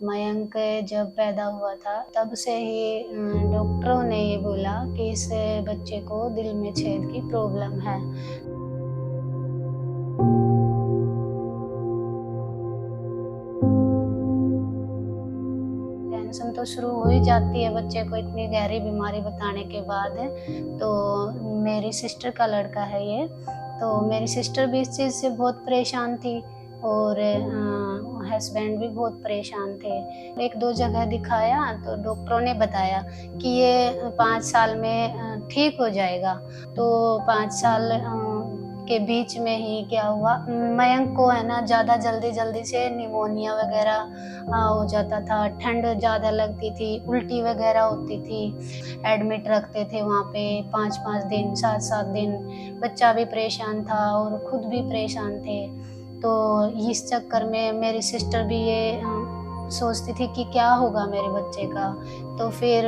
मयंक जब पैदा हुआ था तब से ही डॉक्टरों ने ये बोला कि इस बच्चे को दिल में छेद की प्रॉब्लम है। टेंशन तो शुरू हो ही जाती है बच्चे को इतनी गहरी बीमारी बताने के बाद। तो मेरी सिस्टर का लड़का है ये, तो मेरी सिस्टर भी इस चीज़ से बहुत परेशान थी और हस्बैंड भी बहुत परेशान थे। 1-2 जगह दिखाया तो डॉक्टरों ने बताया कि ये 5 साल में ठीक हो जाएगा। तो 5 साल के बीच में ही क्या हुआ, मयंक को है ना ज़्यादा जल्दी-जल्दी से निमोनिया वगैरह हो जाता था, ठंड ज़्यादा लगती थी, उल्टी वगैरह होती थी। एडमिट रखते थे वहाँ पे 5-5 दिन, 7-7 दिन। बच्चा भी परेशान था और खुद भी परेशान थे। तो इस चक्कर में मेरी सिस्टर भी ये सोचती थी कि क्या होगा मेरे बच्चे का। तो फिर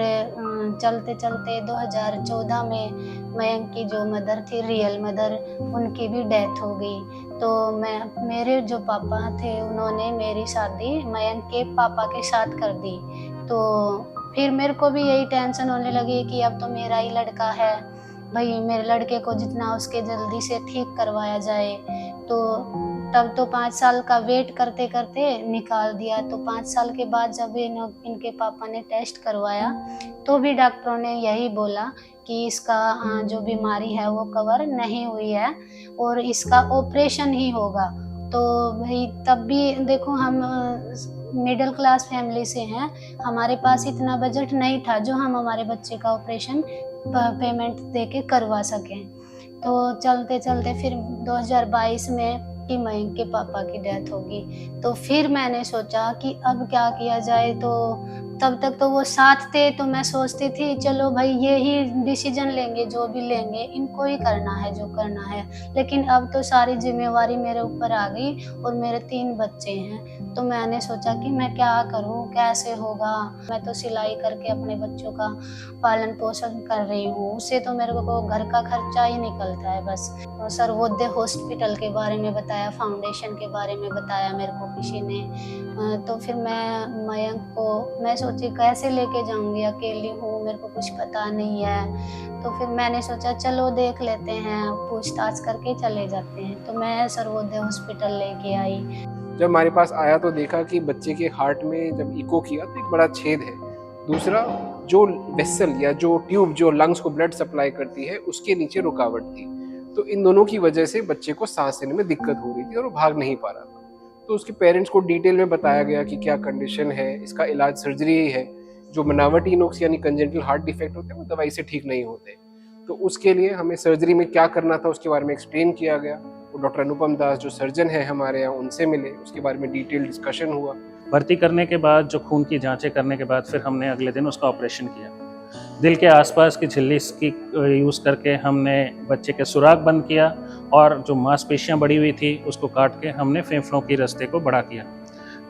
चलते-चलते 2014 में मयंक की जो मदर थी, रियल मदर, उनकी भी डेथ हो गई। तो मेरे जो पापा थे उन्होंने मेरी शादी मयंक के पापा के साथ कर दी। तो फिर मेरे को भी यही टेंशन होने लगी कि अब तो मेरा ही लड़का है, भई मेरे लड़के को जितना उसके जल्दी से ठीक करवाया जाए। तो तब तो 5 साल का वेट करते-करते निकाल दिया। तो 5 साल के बाद जब इनके पापा ने टेस्ट करवाया, तो भी डॉक्टरों ने यही बोला कि इसका जो बीमारी है वो कवर नहीं हुई है और इसका ऑपरेशन ही होगा। तो भई तब भी देखो हम मिडिल क्लास फैमिली से हैं, हमारे पास इतना बजट नहीं था जो हम हमारे बच्चे का ऑपरेशन पेमेंट देके करवा सकें। तो चलते-चलते फिर 2022 में कि मयंक के पापा की डेथ होगी। तो फिर मैंने सोचा कि अब क्या किया जाए। तो तब तक तो वो साथ थे, तो मैं सोचती थी चलो भाई ये ही डिसीजन लेंगे, जो भी लेंगे इनको ही करना है जो करना है। लेकिन अब तो सारी ज़िम्मेवारी मेरे ऊपर आ गई और मेरे 3 बच्चे हैं। तो मैंने सोचा कि मैं क्या करूँ, कैसे होगा? मैं तो सिलाई करके अपने बच्चों का पालन-पोषण कर रही हूँ, उससे तो मेरे को घर का खर्चा ही निकलता है बस। सर्वोदय हॉस्पिटल के बारे में बताया, फाउंडेशन के बारे में बताया मेरे को किसी ने। तो फिर मयंक को मैं सोची कैसे लेके जाऊँगी, अकेली हूँ, मेरे को कुछ पता नहीं है। तो फिर मैंने सोचा चलो देख लेते हैं, पूछताछ करके चले जाते हैं। तो मैं सर्वोदय हॉस्पिटल लेके आई। जब हमारे पास आया तो देखा कि बच्चे के हार्ट में जब इको किया तो एक बड़ा छेद है। दूसरा, जो वेसल या जो ट्यूब जो लंग्स को ब्लड सप्लाई करती है उसके नीचे रुकावट थी। तो इन दोनों की वजह से बच्चे को सांस लेने में दिक्कत हो रही थी और वो भाग नहीं पा रहा था। तो उसके पेरेंट्स को डिटेल में बताया गया कि क्या कंडीशन है, इसका इलाज सर्जरी ही है। जो बनावटी नुक्स यानी कंजेनिटल हार्ट डिफेक्ट होते हैं वो दवाई से ठीक नहीं होते। तो उसके लिए हमें सर्जरी में क्या करना था उसके बारे में एक्सप्लेन किया गया। तो डॉक्टर अनुपम दास जो सर्जन है हमारे यहाँ, उनसे मिले, उसके बारे में डिटेल डिस्कशन हुआ। भर्ती करने के बाद जो खून की जांचें करने के बाद फिर हमने अगले दिन उसका ऑपरेशन किया। दिल के आसपास की झिल्ली की यूज़ करके हमने बच्चे के सुराख बंद किया और जो मांसपेशियां बढ़ी हुई थी उसको काट के हमने फेफड़ों की रस्ते को बड़ा किया।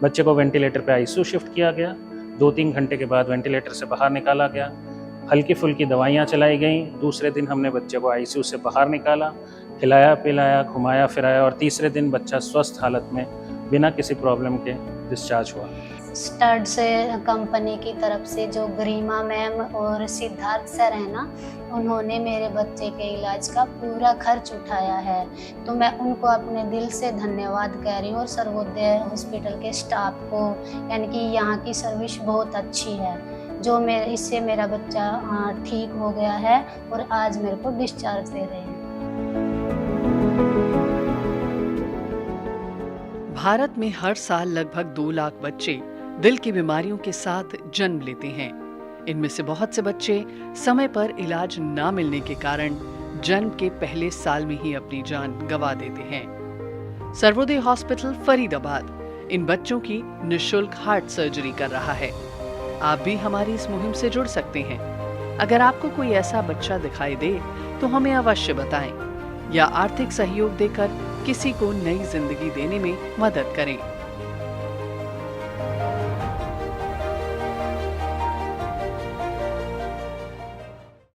बच्चे को वेंटिलेटर पे आईसीयू शिफ्ट किया गया। 2-3 घंटे के बाद वेंटिलेटर से बाहर निकाला गया। हल्की फुल्की दवाइयाँ चलाई गईं। दूसरे दिन हमने बच्चे को आईसीयू से बाहर निकाला, खिलाया पिलाया, घुमाया फिराया और तीसरे दिन बच्चा स्वस्थ हालत में बिना किसी प्रॉब्लम के डिस्चार्ज हुआ। स्टड से कंपनी की तरफ से जो गरिमा मैम और सिद्धार्थ सर है ना, उन्होंने मेरे बच्चे के इलाज का पूरा खर्च उठाया है। तो मैं उनको अपने दिल से धन्यवाद कह रही हूँ और सर्वोदय हॉस्पिटल के स्टाफ को, यानी कि यहाँ की सर्विस बहुत अच्छी है। जो इससे मेरा बच्चा ठीक हो गया है और आज मेरे को डिस्चार्ज दे रहे हैं। भारत में हर साल लगभग 2 लाख बच्चे दिल की बीमारियों के साथ जन्म लेते हैं। इनमें से बहुत से बच्चे समय पर इलाज ना मिलने के कारण जन्म के पहले साल में ही अपनी जान गंवा देते हैं। सर्वोदय हॉस्पिटल फरीदाबाद इन बच्चों की निःशुल्क हार्ट सर्जरी कर रहा है। आप भी हमारी इस मुहिम से जुड़ सकते हैं। अगर आपको कोई ऐसा बच्चा दिखाई दे तो हमें अवश्य बताएं या आर्थिक सहयोग देकर किसी को नई जिंदगी देने में मदद करें।